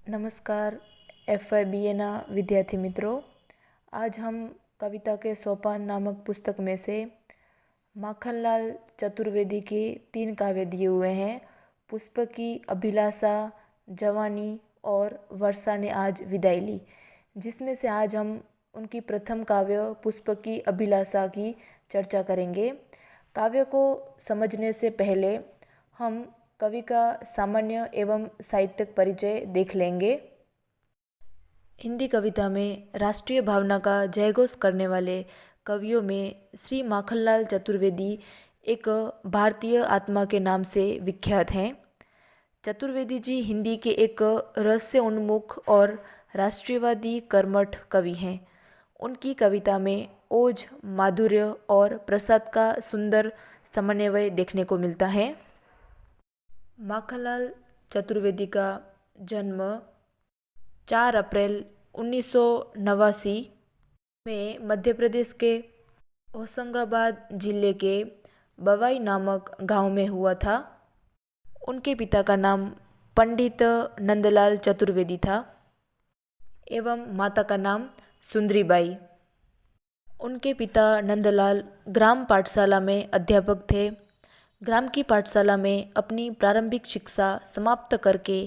नमस्कार FIBA विद्यार्थी मित्रों। आज हम कविता के सोपान नामक पुस्तक में से माखनलाल चतुर्वेदी के 3 काव्य दिए हुए हैं। पुष्प की अभिलाषा, जवानी और वर्षा ने आज विदाई ली, जिसमें से आज हम उनकी प्रथम काव्य पुष्प की अभिलाषा की चर्चा करेंगे। काव्य को समझने से पहले हम कवि का सामान्य एवं साहित्यिक परिचय देख लेंगे। हिंदी कविता में राष्ट्रीय भावना का जयघोष करने वाले कवियों में श्री माखनलाल चतुर्वेदी एक भारतीय आत्मा के नाम से विख्यात हैं। चतुर्वेदी जी हिंदी के एक रहस्य उन्मुख और राष्ट्रीयवादी कर्मठ कवि हैं। उनकी कविता में ओज, माधुर्य और प्रसाद का सुंदर समन्वय देखने को मिलता है। माखनलाल चतुर्वेदी का जन्म 4 अप्रैल 1989 में मध्य प्रदेश के होशंगाबाद जिले के बवाई नामक गांव में हुआ था। उनके पिता का नाम पंडित नंदलाल चतुर्वेदी था एवं माता का नाम सुंदरीबाई। उनके पिता नंदलाल ग्राम पाठशाला में अध्यापक थे। ग्राम की पाठशाला में अपनी प्रारंभिक शिक्षा समाप्त करके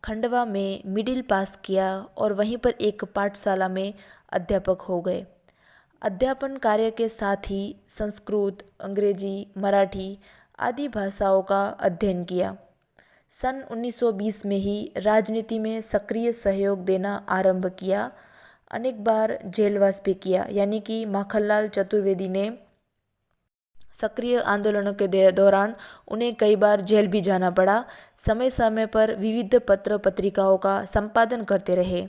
खंडवा में मिडिल पास किया और वहीं पर एक पाठशाला में अध्यापक हो गए। अध्यापन कार्य के साथ ही संस्कृत, अंग्रेजी, मराठी आदि भाषाओं का अध्ययन किया। सन 1920 में ही राजनीति में सक्रिय सहयोग देना आरंभ किया। अनेक बार जेलवास भी किया, यानी कि माखनलाल चतुर्वेदी ने सक्रिय आंदोलनों के दौरान उन्हें कई बार जेल भी जाना पड़ा। समय समय पर विविध पत्र पत्रिकाओं का संपादन करते रहे।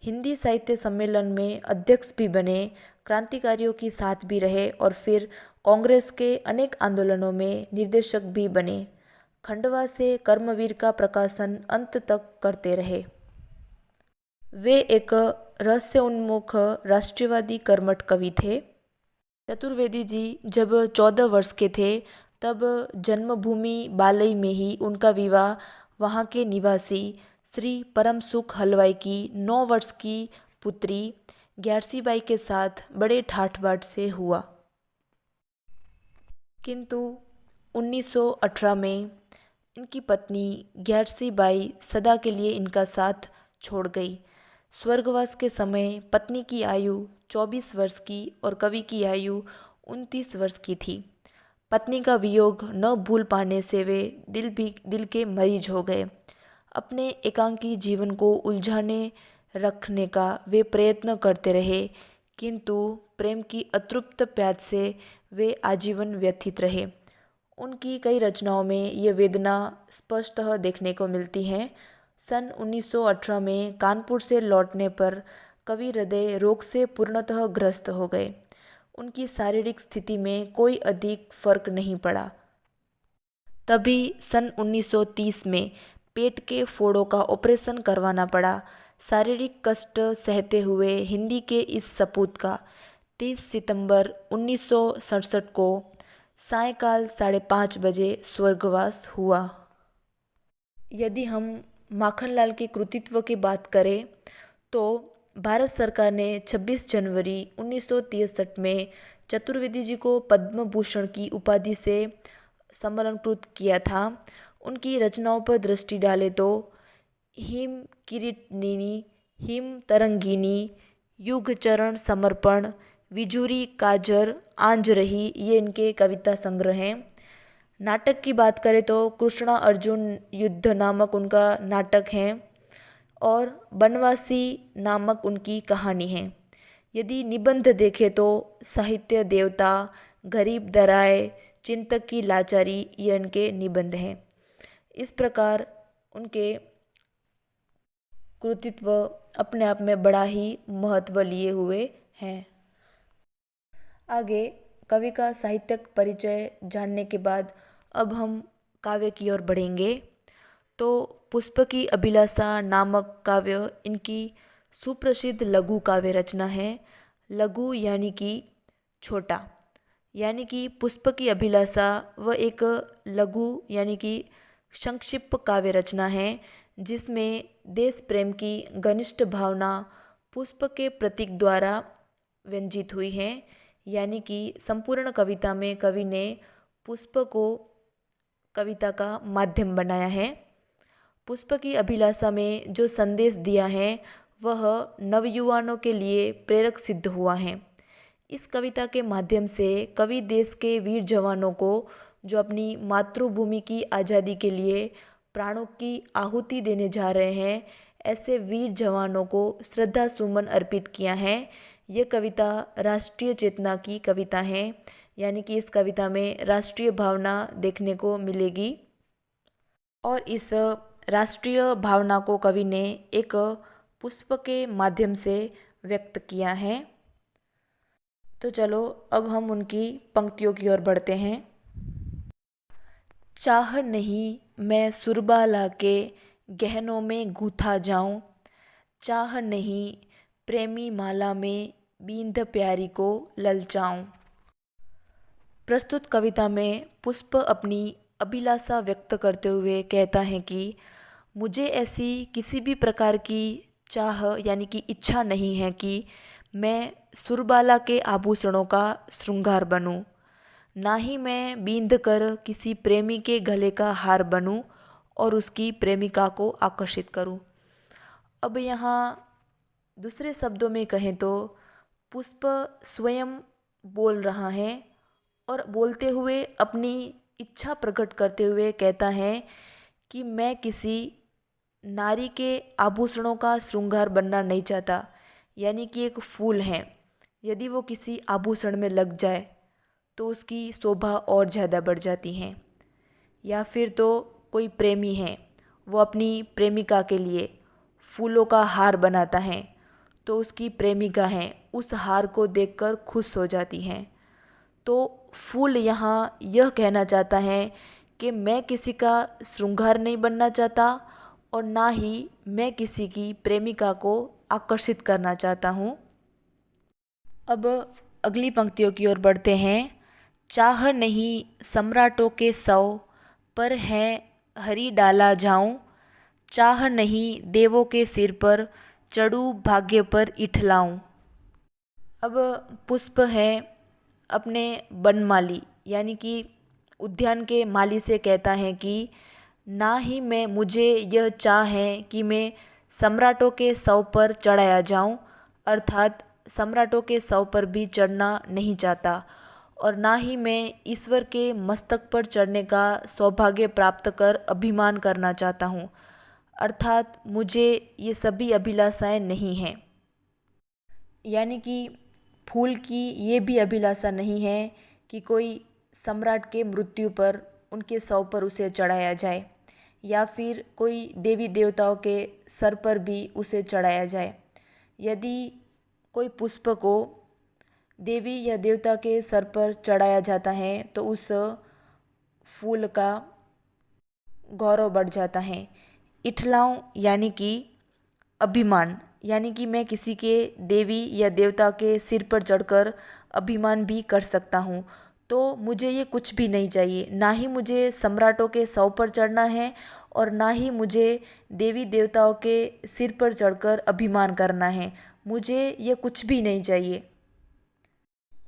हिंदी साहित्य सम्मेलन में अध्यक्ष भी बने, क्रांतिकारियों की साथ भी रहे और फिर कांग्रेस के अनेक आंदोलनों में निर्देशक भी बने। खंडवा से कर्मवीर का प्रकाशन अंत तक करते रहे। वे एक रहस्य उन्मुख राष्ट्रवादी कर्मठ कवि थे। चतुर्वेदी जी जब 14 वर्ष के थे तब जन्मभूमि बालई में ही उनका विवाह वहाँ के निवासी श्री परमसुख हलवाई की 9 वर्ष की पुत्री ग्यारसीबाई के साथ बड़े ठाठ बाट से हुआ। किंतु 1918 में इनकी पत्नी ग्यारसीबाई सदा के लिए इनका साथ छोड़ गई। स्वर्गवास के समय पत्नी की आयु 24 वर्ष की और कवि की आयु 29 वर्ष की थी। पत्नी का वियोग न भूल पाने से वे दिल के मरीज हो गए। अपने एकांकी जीवन को उलझाने रखने का वे प्रयत्न करते रहे, किंतु प्रेम की अतृप्त प्यास से वे आजीवन व्यथित रहे। उनकी कई रचनाओं में ये वेदना स्पष्टतः देखने को मिलती हैं। सन 1918 में कानपुर से लौटने पर कवि हृदय रोग से पूर्णतः ग्रस्त हो गए। उनकी शारीरिक स्थिति में कोई अधिक फर्क नहीं पड़ा। तभी सन 1930 में पेट के फोड़ों का ऑपरेशन करवाना पड़ा। शारीरिक कष्ट सहते हुए हिंदी के इस सपूत का 30 सितंबर 1967 को सायंकाल 5:30 बजे स्वर्गवास हुआ। यदि हम माखनलाल के कृतित्व की बात करें तो भारत सरकार ने 26 जनवरी 1963 में चतुर्वेदी जी को पद्म भूषण की उपाधि से सम्मानित किया था। उनकी रचनाओं पर दृष्टि डालें तो हिम किरीटिनी, हिम तरंगिनी, युग चरण समर्पण, विजूरी काजर, आंज रही, ये इनके कविता संग्रह हैं। नाटक की बात करें तो कृष्णा अर्जुन युद्ध नामक उनका नाटक है और बनवासी नामक उनकी कहानी है। यदि निबंध देखें तो साहित्य देवता, गरीब दराए, चिंतक की लाचारी, ये इनके निबंध हैं। इस प्रकार उनके कृतित्व अपने आप में बड़ा ही महत्व लिए हुए हैं। आगे कवि का साहित्यिक परिचय जानने के बाद अब हम काव्य की ओर बढ़ेंगे। तो पुष्प की अभिलाषा नामक काव्य इनकी सुप्रसिद्ध लघु काव्य रचना है। लघु यानी कि छोटा, यानी कि पुष्प की अभिलाषा वह एक लघु यानी कि संक्षिप्त काव्य रचना है जिसमें देश प्रेम की घनिष्ठ भावना पुष्प के प्रतीक द्वारा व्यंजित हुई है। यानी कि संपूर्ण कविता में कवि ने पुष्प को कविता का माध्यम बनाया है। पुष्प की अभिलाषा में जो संदेश दिया है वह नवयुवानों के लिए प्रेरक सिद्ध हुआ है। इस कविता के माध्यम से कवि देश के वीर जवानों को, जो अपनी मातृभूमि की आज़ादी के लिए प्राणों की आहुति देने जा रहे हैं, ऐसे वीर जवानों को श्रद्धा सुमन अर्पित किया है। ये कविता राष्ट्रीय चेतना की कविता है, यानी कि इस कविता में राष्ट्रीय भावना देखने को मिलेगी और इस राष्ट्रीय भावना को कवि ने एक पुष्प के माध्यम से व्यक्त किया है। तो चलो अब हम उनकी पंक्तियों की ओर बढ़ते हैं। चाह नहीं मैं सुरबा लाके गहनों में गूथा जाऊं, चाह नहीं प्रेमी माला में बींद प्यारी को ललचाऊं। प्रस्तुत कविता में पुष्प अपनी अभिलाषा व्यक्त करते हुए कहता है कि मुझे ऐसी किसी भी प्रकार की चाह यानी कि इच्छा नहीं है कि मैं सुरबाला के आभूषणों का श्रृंगार बनूं, ना ही मैं बींध कर किसी प्रेमी के गले का हार बनूं और उसकी प्रेमिका को आकर्षित करूं। अब यहाँ दूसरे शब्दों में कहें तो पुष्प स्वयं बोल रहा है और बोलते हुए अपनी इच्छा प्रकट करते हुए कहता है कि मैं किसी नारी के आभूषणों का श्रृंगार बनना नहीं चाहता। यानी कि एक फूल है, यदि वो किसी आभूषण में लग जाए तो उसकी शोभा और ज़्यादा बढ़ जाती है। या फिर तो कोई प्रेमी है, वो अपनी प्रेमिका के लिए फूलों का हार बनाता है तो उसकी प्रेमिका है उस हार को देखकर खुश हो जाती है। तो फूल यहाँ यह कहना चाहता है कि मैं किसी का श्रृंगार नहीं बनना चाहता और ना ही मैं किसी की प्रेमिका को आकर्षित करना चाहता हूँ। अब अगली पंक्तियों की ओर बढ़ते हैं। चाह नहीं सम्राटों के सौ पर है हरी डाला जाऊं, चाह नहीं देवों के सिर पर चढ़ूं भाग्य पर इठलाऊं। अब पुष्प है अपने वनमाली यानी कि उद्यान के माली से कहता है कि ना ही मुझे यह चाह है कि मैं सम्राटों के शव पर चढ़ाया जाऊं, अर्थात सम्राटों के शव पर भी चढ़ना नहीं चाहता और ना ही मैं ईश्वर के मस्तक पर चढ़ने का सौभाग्य प्राप्त कर अभिमान करना चाहता हूँ, अर्थात मुझे ये सभी अभिलाषाएं नहीं हैं। यानी कि फूल की ये भी अभिलाषा नहीं है कि कोई सम्राट के मृत्यु पर उनके शव पर उसे चढ़ाया जाए या फिर कोई देवी देवताओं के सर पर भी उसे चढ़ाया जाए। यदि कोई पुष्प को देवी या देवता के सर पर चढ़ाया जाता है तो उस फूल का गौरव बढ़ जाता है। इठलाऊं यानी कि अभिमान, यानी कि मैं किसी के देवी या देवता के सिर पर चढ़कर अभिमान भी कर सकता हूँ। तो मुझे ये कुछ भी नहीं चाहिए, ना ही मुझे सम्राटों के शव पर चढ़ना है और ना ही मुझे देवी देवताओं के सिर पर चढ़कर अभिमान करना है। मुझे ये कुछ भी नहीं चाहिए।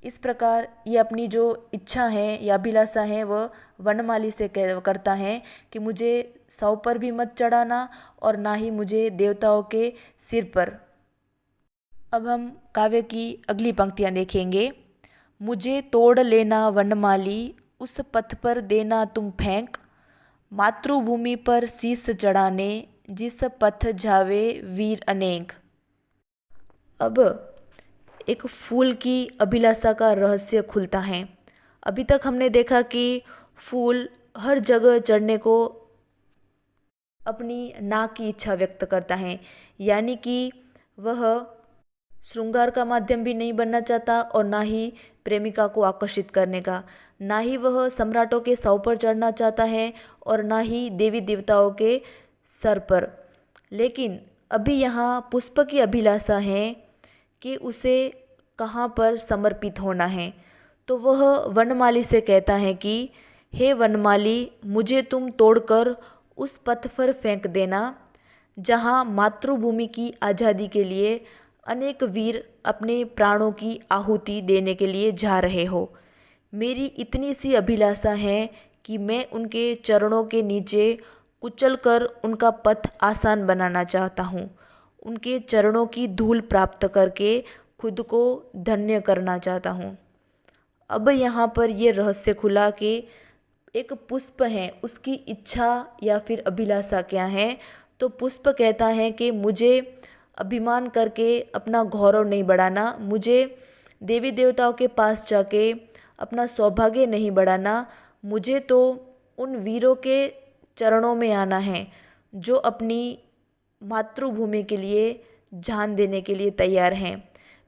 इस प्रकार ये अपनी जो इच्छा है या अभिलाषा है वह वनमाली से करता है कि मुझे शव पर भी मत चढ़ाना और ना ही मुझे देवताओं के सिर पर। अब हम काव्य की अगली पंक्तियाँ देखेंगे। मुझे तोड़ लेना वनमाली उस पथ पर देना तुम फेंक, मातृभूमि पर शीश चढ़ाने जिस पथ जावे वीर अनेक। अब एक फूल की अभिलाषा का रहस्य खुलता है। अभी तक हमने देखा कि फूल हर जगह चढ़ने को अपनी नाक की इच्छा व्यक्त करता है, यानी कि वह श्रृंगार का माध्यम भी नहीं बनना चाहता और ना ही प्रेमिका को आकर्षित करने का, ना ही वह सम्राटों के शव पर चढ़ना चाहता है और ना ही देवी देवताओं के सर पर। लेकिन अभी यहाँ पुष्प की अभिलाषा है कि उसे कहाँ पर समर्पित होना है। तो वह वनमाली से कहता है कि हे वनमाली, मुझे तुम तोड़कर उस पथ पर फेंक देना जहां मातृभूमि की आज़ादी के लिए अनेक वीर अपने प्राणों की आहुति देने के लिए जा रहे हो। मेरी इतनी सी अभिलाषा है कि मैं उनके चरणों के नीचे कुचलकर उनका पथ आसान बनाना चाहता हूँ। उनके चरणों की धूल प्राप्त करके खुद को धन्य करना चाहता हूँ। अब यहाँ पर ये रहस्य खुला कि एक पुष्प है, उसकी इच्छा या फिर अभिलाषा क्या है। तो पुष्प कहता है कि मुझे अभिमान करके अपना गौरव नहीं बढ़ाना, मुझे देवी देवताओं के पास जाके अपना सौभाग्य नहीं बढ़ाना, मुझे तो उन वीरों के चरणों में आना है जो अपनी मातृभूमि के लिए जान देने के लिए तैयार हैं।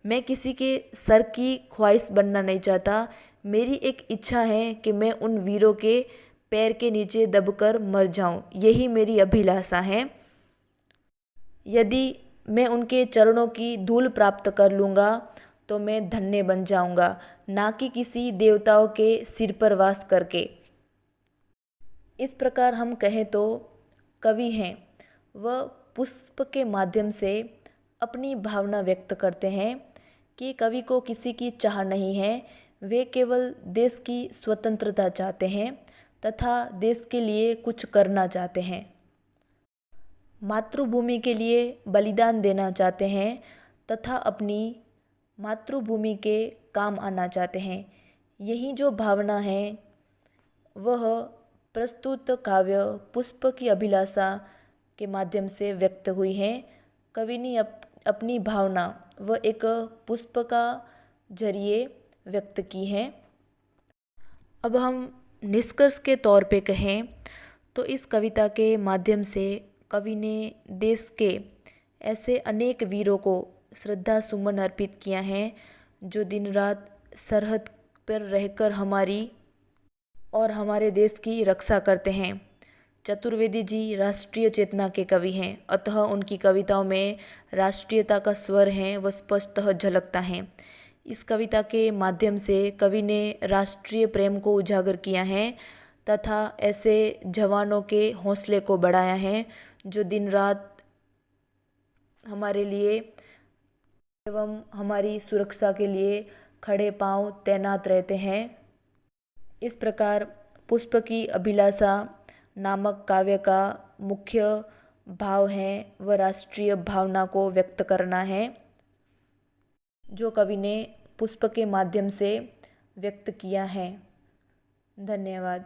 मैं किसी के सर की ख्वाहिश बनना नहीं चाहता। मेरी एक इच्छा है कि मैं उन वीरों के पैर के नीचे दबकर मर जाऊं। यही मेरी अभिलाषा है। यदि मैं उनके चरणों की धूल प्राप्त कर लूँगा तो मैं धन्य बन जाऊँगा, ना कि किसी देवताओं के सिर पर वास करके। इस प्रकार हम कहें तो कवि हैं, वह पुष्प के माध्यम से अपनी भावना व्यक्त करते हैं कि कवि को किसी की चाह नहीं है। वे केवल देश की स्वतंत्रता चाहते हैं तथा देश के लिए कुछ करना चाहते हैं, मातृभूमि के लिए बलिदान देना चाहते हैं तथा अपनी मातृभूमि के काम आना चाहते हैं। यही जो भावना है वह प्रस्तुत काव्य पुष्प की अभिलाषा के माध्यम से व्यक्त हुई है। कवि ने अपनी भावना वह एक पुष्प का जरिए व्यक्त की है। अब हम निष्कर्ष के तौर पे कहें तो इस कविता के माध्यम से कवि ने देश के ऐसे अनेक वीरों को श्रद्धा सुमन अर्पित किया है जो दिन रात सरहद पर रहकर हमारी और हमारे देश की रक्षा करते हैं। चतुर्वेदी जी राष्ट्रीय चेतना के कवि हैं, अतः उनकी कविताओं में राष्ट्रीयता का स्वर है वह स्पष्टतः झलकता है। इस कविता के माध्यम से कवि ने राष्ट्रीय प्रेम को उजागर किया है तथा ऐसे जवानों के हौसले को बढ़ाया है जो दिन रात हमारे लिए एवं हमारी सुरक्षा के लिए खड़े पांव तैनात रहते हैं। इस प्रकार पुष्प की अभिलाषा नामक काव्य का मुख्य भाव है वह राष्ट्रीय भावना को व्यक्त करना है, जो कवि ने पुष्प के माध्यम से व्यक्त किया है। धन्यवाद।